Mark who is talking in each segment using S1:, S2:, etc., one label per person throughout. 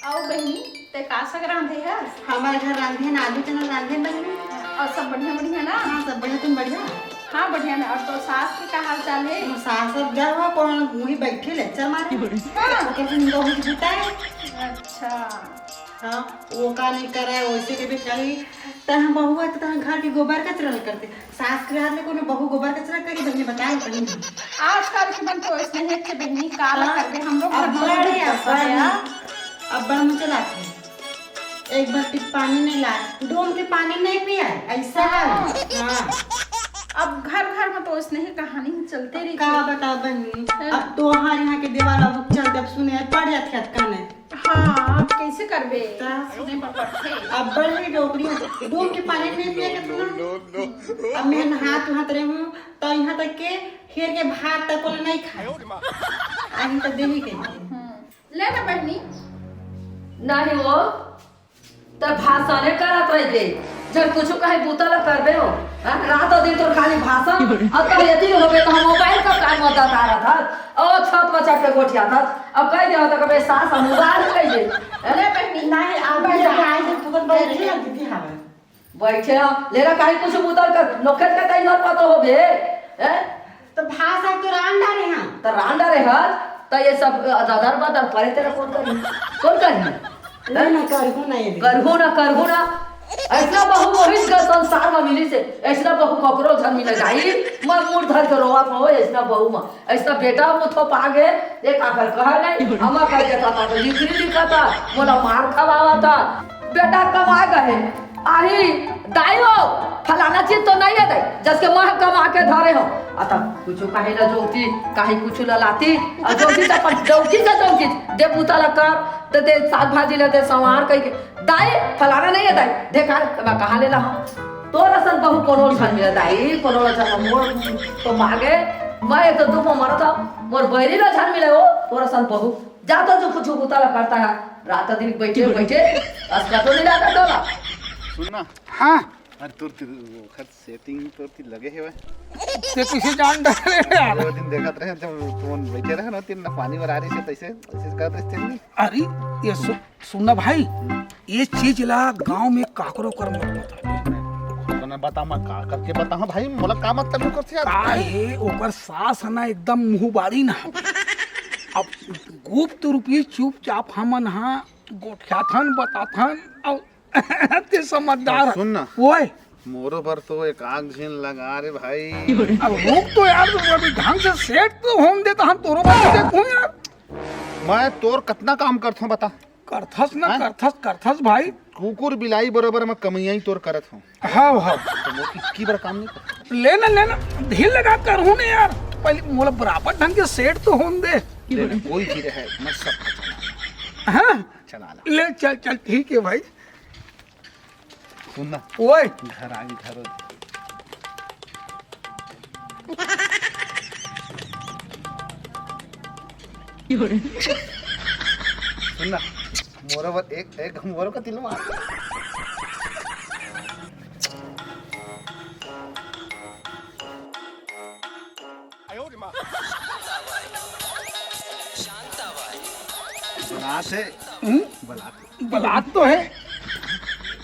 S1: आओ बहनी ते का सग रांधे है।
S2: हमारे घर रांधे ना आलू चना रांधे बहनी।
S1: और सब बढ़िया बढ़िया ना।
S2: हाँ सब बढ़िया, तुम बढ़िया?
S1: हाँ बढ़िया ना। और तो सास के का हाल चाल है?
S2: सास सब जा हुआ कौन वही बैठे लेक्चर मारे।
S1: हाँ
S2: ओके फिर इनको कुछ बताए।
S1: अच्छा
S2: हाँ वो का नहीं करे वैसे के भी करी तह बहू है तो घर के गोबर कचरा नहीं करते। सास के हाथ में कोनो बहू गोबर कचरा करी बहनी बताए कहीं।
S1: आजकल के मन तो इसने है कि बहनी काला कर दे हम लोग
S2: अब बड़े अब बड़ा मुझे लाते एक बाल्टी पानी नहीं लाए, डोम के पानी नहीं पिया ऐसा है। हाँ
S1: अब घर घर में तो इसने कहानी चलते रही।
S2: का बता बहनी अब तो हमारे यहाँ के देवाला बुक चलते अब सुने पड़ जाते काने।
S1: हाँ अब कैसे करबे सुने पर पड़ते।
S2: अब बड़ी डोकरी डोम के पानी नहीं पिया के अब मैं हाथ हाथ रहे हूँ तो यहाँ तक के खेर के भात तक को नहीं खाए आज तक देवी के
S1: ले ना बहनी
S3: नहीं वो तब भाषणे करत रह दे जब कुछ कहे बूतल करबे हो रात और दिन तो खाली भाषण और कल यदि होबे तो हम मोबाइल का काम मत आ रहा था और छत पर चढ़ के गोठिया था अब कह दे तो कबे सास मोबाइल कह दे
S1: ले बहनी
S2: नहीं अब आए तो तुरंत बैठे आ दीदी हमें
S3: बैठे लेरा काहे कुछ बूतल कर नोखत का कहीं मत पतो होबे
S2: तो भाषा तो रांडा रे हां
S3: तो रांडा रे हज तो ये सब दादर बदर परे तेरा कौन करी
S2: नहीं
S3: करहु ना ऐसा बहू मोहित का संसार में मिली से ऐसा बहू ककरो झन मिले जाई मैं मूड धर के रोवत हो ऐसा बहू में ऐसा बेटा मुथो पागे एक आकर कह नहीं हमा कह के था तो लिखरी लिखा था बोला मार खवावा था बेटा कमा गए आही दाइयो फलाना चीज तो नहीं है जैसे मैं कमा के धरे हो अतः कुछ काहे ना जोती काहे कुछ ललाती और जोती तो पर जोती दे बूता लकर तो दे साग भाजी ले दे सवार कह के दाई फलाना नहीं है दाई देखा मैं कहां ले ला तो रसन बहु कोनो छन मिले दाई कोनो छन मोर तो मागे मैं तो दुख मरत था मोर बैरी ना छन मिले हो तो रसन बहु जा तो जो कुछ बूता करता है रात दिन बैठे अस्का तो नहीं लगा डोला
S4: सुनना
S5: हाँ
S4: अरे तोर खत सेटिंग तोर लगे है
S5: ते किसी जान डाले यार
S4: वो दिन देखत रहे जब तुम बैठे रहे ना तीन पानी में आ रही से तैसे ऐसे कर रहे थे नहीं
S5: अरे ये सुनना भाई ये चीज ला गांव में काकरो कर मत बता
S4: तो ना बता मैं का करके बता हां भाई मोला का मतलब करते यार
S5: काहे ओकर सास ना एकदम मुंह बाड़ी ना अब गुप्त रूपी चुपचाप हमन हां गोठ्याथन बताथन और ते समझदार
S4: सुन ना
S5: ओए
S4: मोरो पर तो एक आग झीन लगा रे भाई
S5: अब रुक तो यार तू अभी ढंग से सेट तो होम दे तो हम तोरो बात देखूं यार
S4: मैं तोर कितना काम करथूं बता
S5: करथस ना करथस भाई
S4: कुकुर बिलाई बरोबर मैं कमैया ही तोर करत हूं
S5: हाँ हाँ
S4: तो मोर की बार काम नहीं कर
S5: लेना ढील लगा कर हूं ने यार पहले मोला बराबर ढंग के सेट तो होम दे
S4: कोई भी रहे मैं सब
S5: हाँ
S4: चला ला
S5: ले चल ठीक है भाई
S4: सुनना
S5: ओए
S4: घर आ गई घर सुनना मोरोवर एक मोरो का तिल मार बलात है
S5: बलात तो है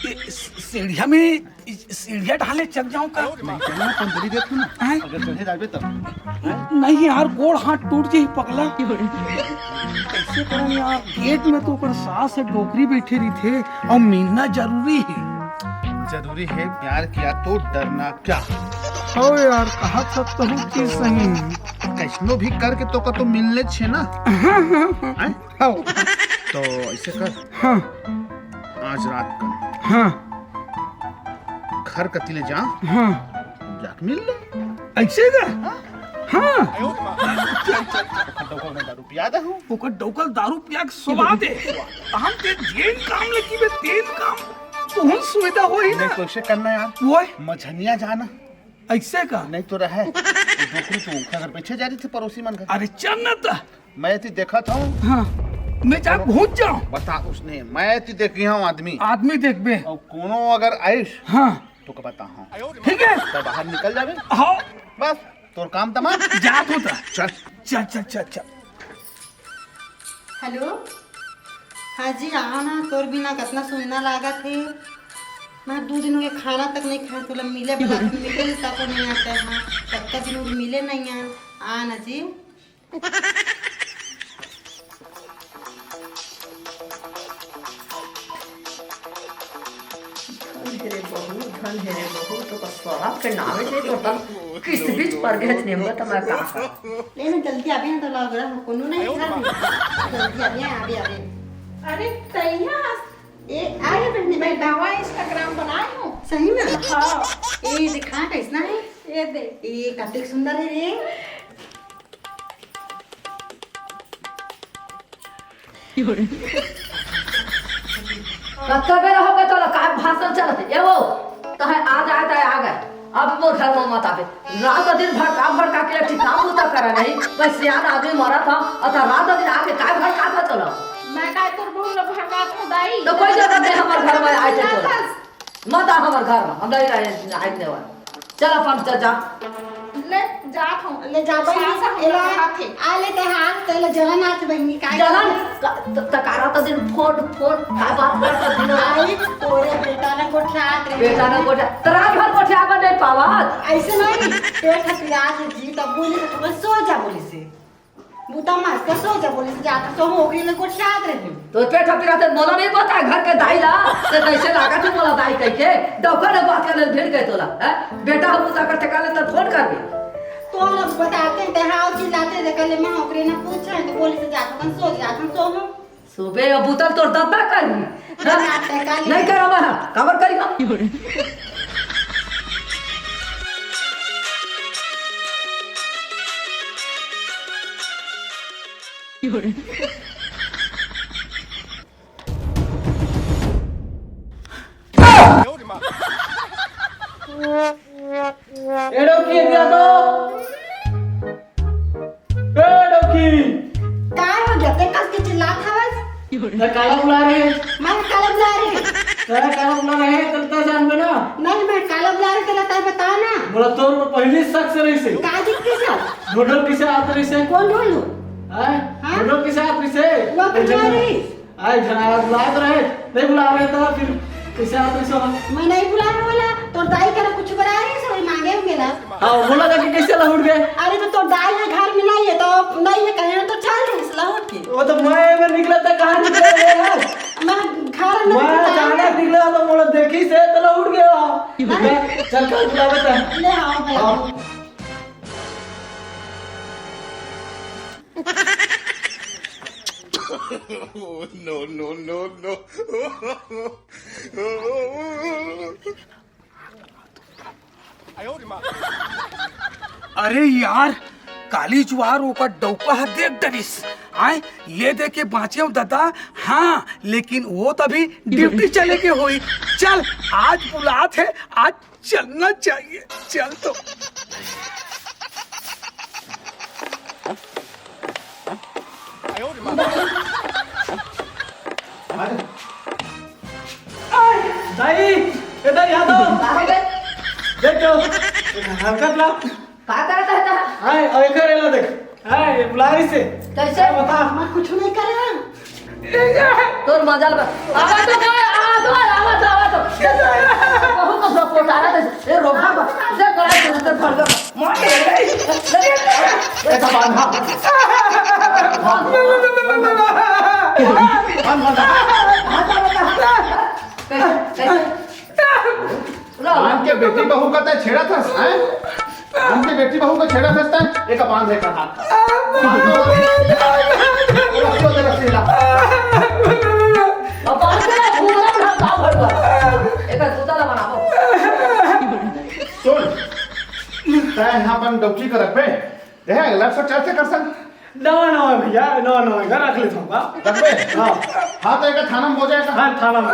S5: सीढ़िया में सीढ़िया ढाले चल जाऊं का
S4: पंदरी देख ना
S5: हैं?
S4: अगर चढ़े जाबे तब
S5: नहीं यार गोड़ हाथ टूट जाई पगला कैसे करूं यार गेट में तो ऊपर सास है डोकरी बैठे रही थे और मिलना जरूरी है
S4: प्यार किया तो डरना क्या
S5: हो यार कहा सब तो हूँ चीज सही
S4: कैसनो भी करके तो का तो मिलने छे ना हैं?
S5: हाँ
S4: तो ऐसे कर
S5: हाँ
S4: आज रात कर
S5: हाँ
S4: घर कतिले जा
S5: हाँ
S4: जाके मिल ले
S5: ऐसे का हाँ
S4: दारू पिया दे हूं
S5: ओकर डोकल दारू पिया के सुबह दे हम ते जेन काम लगी बे तेन काम तो हम सुविधा हो ही ना
S4: नहीं तो ऐसे करना यार
S5: वो
S4: मझनिया जाना
S5: ऐसे का
S4: नहीं तो रहे डोकरी तो उनका घर पीछे जा रही थी पड़ोसी मन घर
S5: अरे चल ना था
S4: मैं थी देखा था
S5: हाँ मैं जा घूच जाऊं
S4: बता उसने मैं थी देखी हूं
S5: आदमी देख बे
S4: और कोनो अगर आइस
S5: हाँ
S4: तो का बता हूं
S5: ठीक है
S4: तो बाहर निकल जाबे
S5: हाँ
S4: बस तोर काम तमाम
S5: जात होता
S4: चल
S5: चल
S2: हेलो हाँ जी आओ ना, तोर बिना कितना सुंदर लागत है। मैं 2 दिनों के खाना तक नहीं खाए, तो मिले मिले तक नहीं आता है। कब तक दिन मिले नहीं है, आ ना जी।
S3: धन है रे बहू, तो स्वभाव के नामे से तो तब किस बीच पर गए नेमगा तो मैं कहा
S2: ले ना जल्दी आवे ना, तो लग रहा है कोनो नहीं घर में। जल्दी आवे आवे।
S1: अरे तैया
S2: ए आगे बैठने
S1: मैं नवा इंस्टाग्राम बनाई हूँ।
S2: सही में?
S1: हाँ
S2: ए दिखा कैसना है?
S1: ये दे।
S2: ए कितने सुंदर है रे।
S3: कत्का बेरा हो गए तो का भाषण चलते ये वो तो है आ जाए तो आ गए। अब मोर घर में मत आवे, रात दिन भड़का भड़का के ठीक काम होता करा नहीं। बस याद आदमी मरा था अतः रात दिन आके काय भड़का था चलो।
S1: मैं काय तोर बोल भगा तो दाई।
S3: तो कोई जरूरत नहीं हमारे घर में आए थे तो मत आ हमारे घर में, हम नहीं रहे आने वाले। चल अपन जा
S1: ले जात हूँ।
S2: ले जा बहनी एला आ ले ते हाथ ते ले जलन हाथ बहनी काय
S3: जलन तकारा तो दिन फोन फोन काय बात करता दिन
S2: आई तोरे बेटा ने गोठा रे।
S3: बेटा ने गोठा तरा घर गोठा बन नहीं पावत
S2: ऐसे नहीं पेट हटिया से जी तब बोली तो सो जा बोली से बूता मार के सो जा बोली से जाता सो हो गई ले गोठा रे।
S3: तो पेट हपिरा ते मोला नहीं पता घर के दाई ला से कैसे लागा तू मोला दाई कह के डॉक्टर ने बात करने भिड़ गए तोला है बेटा हम उता कर ठका ले तो फोन कर दे
S2: तो लोग बताते हैं हाउ चिल्लाते थे कल मैं ओकरे ने पूछा तो बोली से जाता हम सो जाता हम सो हम
S3: सुबह बुतल तोर दत्ता करी नहीं करा मैं कवर करी
S5: एड़ो की दिया तो एड़ो की
S2: काय हो गया ते कस के चिल्लात हवस
S5: ना काला बुला रहे
S2: मैं काला बुला रही
S5: तेरा काला बुला रहे तलता जान में ना
S2: नहीं मैं काला बुला रही तेला ताई बता ना
S5: बोला तोर में पहली शख्स रही से
S2: काजिक के साथ
S5: ढोढल किसे आत रही से
S2: कौन ढोलू
S5: हां
S2: हाँ?
S5: ढोढल किसे आत रही से
S2: वो बुला रही
S5: आई जना बुलात रहे नहीं बुला रहे तो फिर किसे आत रही से
S2: मैं नहीं बुला रहा बोला तो दाई करे कुछ बड़ा रही सब मांगे होंगे
S5: हां बोला था कि कैसे लौट गए
S2: अरे तो दाई है घर में नहीं है तो नहीं है कहीं तो चल रही लौट के
S5: वो तो मैं में निकला था कहां निकले यार
S2: मैं घर में
S5: मैं जाने निकला तो मोला देखी से तो लौट गया चल कल बुलावे था
S2: ले आओ भाई
S4: no, no, no, no.
S5: अरे यार काली जुआर ओकर डौका देख डरिस आए ले दे के बाँचे दादा। हाँ लेकिन वो तभी ड्यूटी चले के होई। चल आज बुलात है, आज चलना चाहिए। चल तो दाई इधर यहाँ तो देखो हरकत ला
S3: का करता है ता
S5: हाय और एक रेला देख हाय बुलाई से
S3: कैसे
S5: बता
S2: मैं कुछ नहीं कर रहा
S3: तोर मजाल बा आवा तो बहुत तो सपोर्ट आ रहा है। ए रोका बा से करा तो फड़ गया मार ए तबान
S4: आम के बेटी बहू का तो छेड़ा था हैं? आम के बेटी बहू का छेड़ा था एक बांध लेकर हाथ यहाँ पर डॉक्टरी कर रख पे देख लग सक चर्चा कर सक
S5: नवा भैया नवा घर रख लेता हूँ
S4: रख पे हाँ हाँ तो एक थाना में हो जाएगा
S5: हाँ थाना में